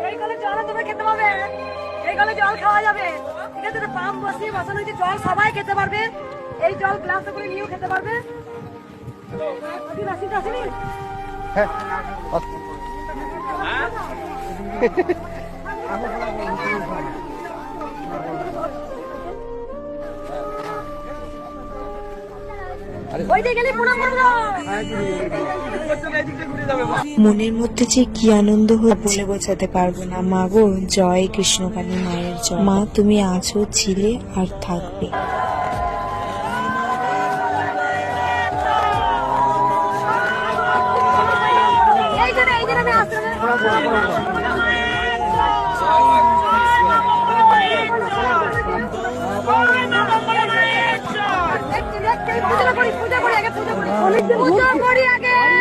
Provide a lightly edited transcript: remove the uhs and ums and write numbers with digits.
এই কলে জল তোমরা খেতে পাবে, এই কলে জল খাওয়া যাবে, ঠিক আছে? পাম্প বসিয়ে বসানো হয়েছে, জল সবাই খেতে পারবে, এই জল গ্লাসে করে নিয়েও খেতে পারবে। মনের মধ্যে যে কি আনন্দ বলে বোঝাতে পারবো না। মা গো, জয় কৃষ্ণকালী মায়ের জয়। মা তুমি আছো, ছিলে আর থাকবে। পূজা করি আগে।